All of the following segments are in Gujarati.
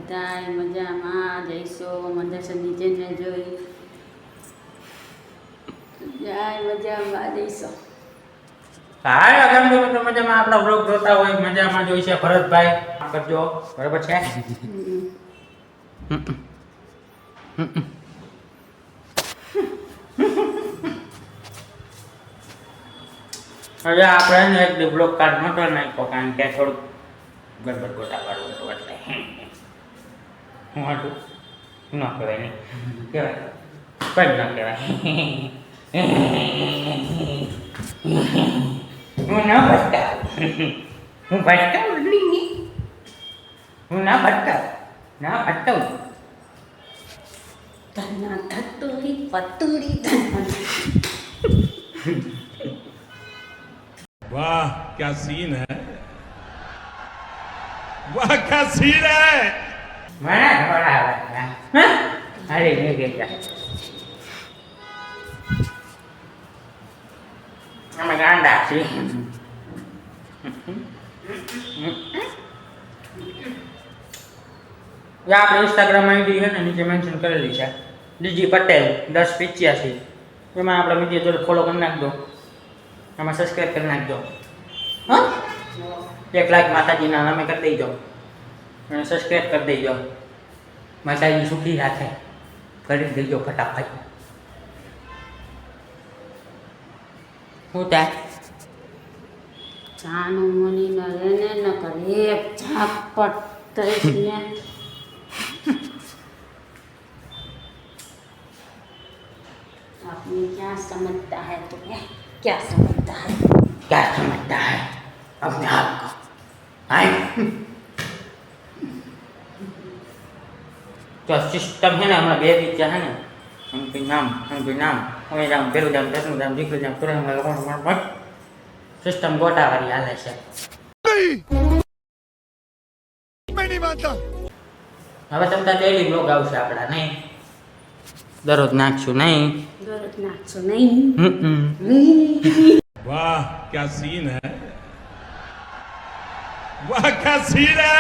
બધાય મજામાં જઈશો મંદરસની ચેનલ જોઈ જાય મજામાં જઈશો. હાય અગર તમે મજામાં આપણા વ્લોગ જોતા હોય મજામાં જોઈ છે ભરતભાઈ કરજો બરાબર છે. હવે આપણે એક બ્લોગ કાર્ડ નતો નાખ્યો કારણ કે થોડુંક ગડબડ ગોટા વાળું હતું એટલે હું હતું ન કહેવાય નહીં કહેવાય કંઈ ન કહેવાય. હું ના ભટકાવ હું ભટકાવું નહીં હું ના ભટકાવું ધના ધતુરી પતુરી वाह क्या सीन है वाह क्या सीन है મને થોડા અરે મેં ગયા અમે ગાંડા છીએ. આપણે ઇન્સ્ટાગ્રામ આઈડી છે ને નીચે મેન્શન કરેલી છે ડીજી પટેલ 1085 એમાં આપણા વિડીયો જોડે ફોલો કરી નાખજો એમાં સબસ્ક્રાઈબ કરી નાખજો. હા 1 લાખ માતાજીના નામે કરી દેજો અને સબસ્ક્રાઈબ કરી દેજો. માતાજી સુખી રાખે કરી દેજો ફટાફટ. શું થાય જાનું મની ન રેને ન કરે એક ઝાપટ થઈને आपने क्या समझता है तुम्हें क्या समझता है क्या समझता है अपने आप को आए तो सिस्टम है ना हमारा बेबी क्या है ना उनके नाम हमें नाम पेरू नाम दसमू नाम दिखू नाम तुरंत हमारा कौन सिस्टम गोटा वाली हाल है. मैं नहीं मानता હવે તમને ડેલી બ્લોગ આવશે આપણા નહીં દરરોજ નાખશું નહીં. દરરોજ નાખશો નહીં. वाह क्या सीन है वाह क्या सीन है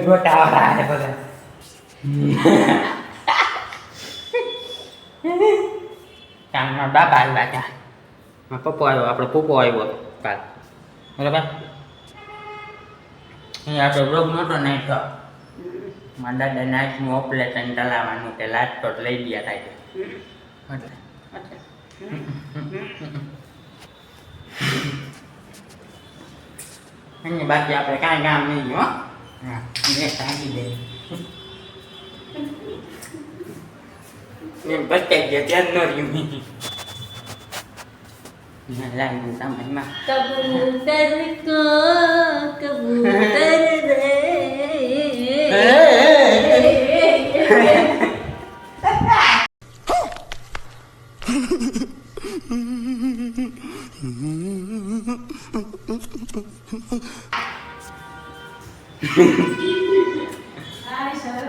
ગોટા વાળા હે બધા કામમાં બાપા આવ્યા ત્યાં પપ્પો આવ્યો આપણો પપ્પો આવ્યો કાલ બરાબર અહીંયા આપણે બ્લોગ નહોતો નાખ્યો મારા દાદા નાચનું ઓપરેશન ચલાવવાનું કે લાસ્ટ તો લઈ ગયા થાય છે એટલે અને બાકી આપણે કાંઈ કામ નહીં હો હા મેં સાંગી દે એમ ભટકાઈ ગયા ત્યાં ન રહ્યું લાગ્યું સમયમાં कबूतर को कबूतर रे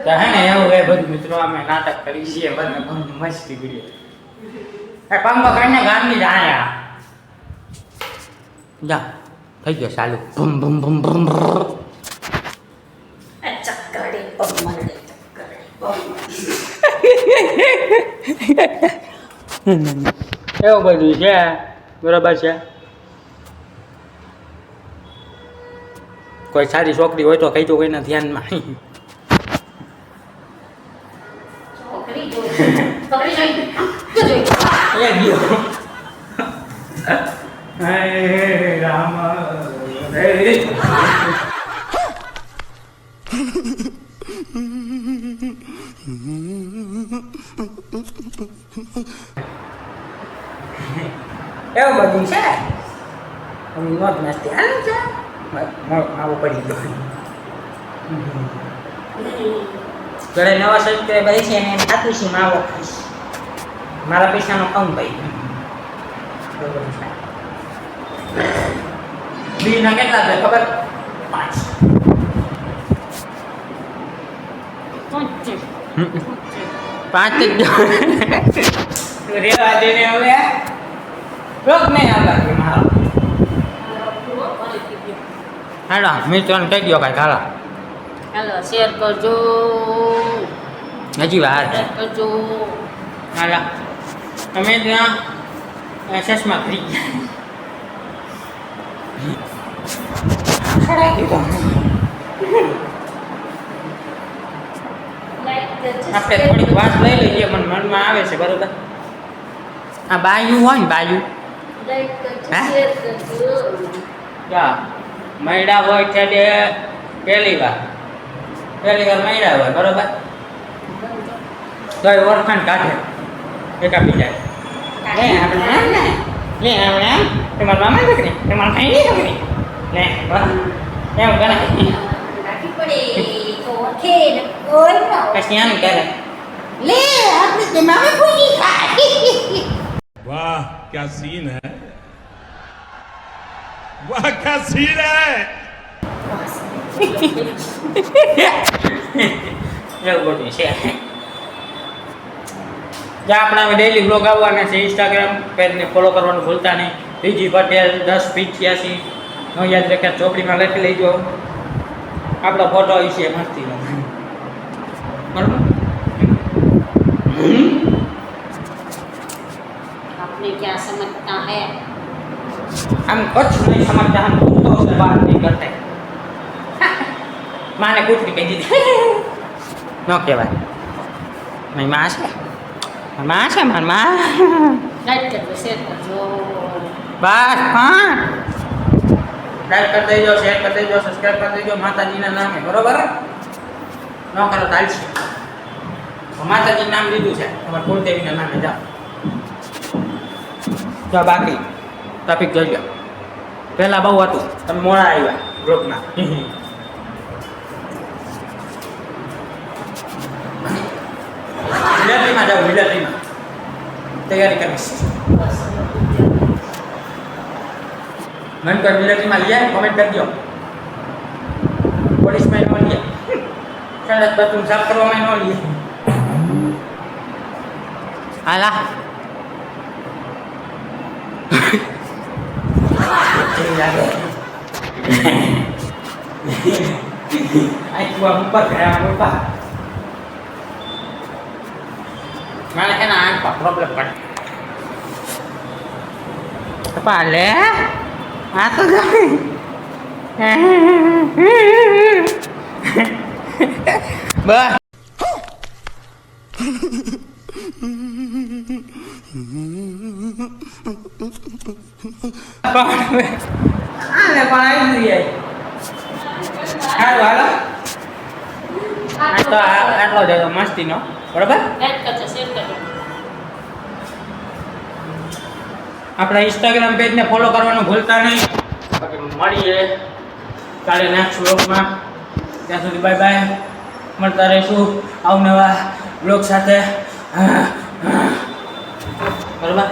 તો હે ને એવું એ બધું મિત્રો અમે નાટક કરી છીએ બધું ઘણું મસ્તી કરીએ પંપો કરીને ગામની જાણ્યા જા થઈ ગયો ચાલુ ભમ ભમ ભમ ભમ चक्करे पम्मले चक्करे એવું બધું છે બરાબર છે. કોઈ સારી છોકરી હોય તો કહી દો કોઈના ધ્યાનમાં छोकरी जो छोकरी जो એ ગયો હે રામ હે એવું બધું છે મોજ મસ્તી હાલ છે આવું પડી ગયો ઘરે નવા સબસ્ક્રાઈબર છે ને એમ થાતું છે માવો ખાઈશ મારા પૈસાનો કમ ભાઈ બીના કેટલા છે ખબર 5 જ રેવા દે ને હવે રોક નહીં આવવા મારો હાલો મિત્રોને કહી દો કાંઈ હાલો હાલો શેર કરજો, હજી વાર છે લાઈક કરજો. હાલો તમે ત્યાં ચશ્મા ખરી ગયા લાઈક કરજો, આપણે શેર થોડીક કરજો. વાત લઈ લઈએ મને મનમાં આવે છે બરોબર આ બાયું હોય ને બાયું લાઈક કરજો, હે? શેર કરજો. યા મૈડા હોય ત્યારે પહેલી વાર મૈડા હોય બરોબર તો એ ઓળખાણ કાઢે એકા બીજા લે આપણે આમ ને લે આપણે આમ તમારા મામા દીકરી તમારા ભાઈની દીકરી લે બસ એમ કરે રાખી પડે તો ઓળખે ને કોઈ ન પછી આમ કરે લે આપણે તે મામા કોઈ ખાય. वाह क्या सीन है, वाह क्या सीन है. એવું બધું છે જ્યાં આપણે હવે ડેઈલી બ્લોગ આવવાના છે ઇન્સ્ટાગ્રામ પેજને ફોલો કરવાનું ભૂલતા નહીં રીજી પટેલ 1085 નો યાદ રાખ્યા ચોપડીમાં લખી લેજો આપણો ફોટો વિશે મસ્તીનો બરોબર आपने क्या समझता है? हम कुछ नहीं समझते हम कुत्तों से बात नहीं करते माँ ने कुछ भी कह दी नो कहेवाय મારી માં છે મારી માં लाइक करજો, शेर करજો. બસ પણ લાઈક કરી દેજો શેર કરી દેજો સબસ્ક્રાઇબ કરી દેજો માતાજીના નામે બરોબર ન કરો ચાલશે માતાજીનું નામ લીધું છે તમારે કુળદેવીના નામે જાઓ જો બાકી ટ્રાફિક જોઈ લો પહેલાં બહુ હતું તમે મોડા આવ્યા ગ્રુપમાં મિલિટરીમાં જાઓ મિલિટરીમાં તૈયારી કરીશ મન કર મિલિટરીમાં લઈએ કોમેન્ટ કરી દો પોલીસમાં ન લઈએ કદાચ બધું સાફ કરવામાં ન લઈએ હાલા Ay, gua empat ya, lupa. Mana kan apa problem kan? Apa le? Atau gak? Bah. Apa? Ada apa lagi ya? હાલો આ તો આટલો જ હતો મસ્તીનો બરાબર લાઈક કરજો, શેર કરજો. આપણા ઇન્સ્ટાગ્રામ પેજને ફોલો કરવાનું ભૂલતા નહીં બાકી મળીએ કાલે નેક્સ્ટ વ્લોગમાં ત્યાં સુધી બાય બાય મળતા રહીશું અવનવા વ્લોગ સાથે બરાબર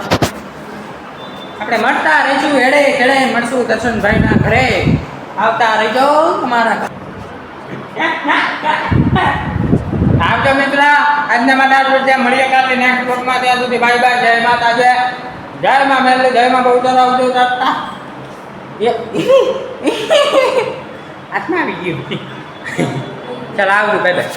આપણે મળતા રહીશું હેડે ખેડે મળશું દર્શનભાઈના ઘરે આવતા રહીજો તમારા આવજો મિત્ર આજના માટે આટલું ત્યાં મળીએ કાલે નેક્સ્ટ બ્લોગમાં ત્યાં સુધી બાય બાય જય માતા જય માં મેલે જય માં બહુ તારા આવજો તાતા હાથમાં આવી ગયું ચાલ આવજો બાય બાય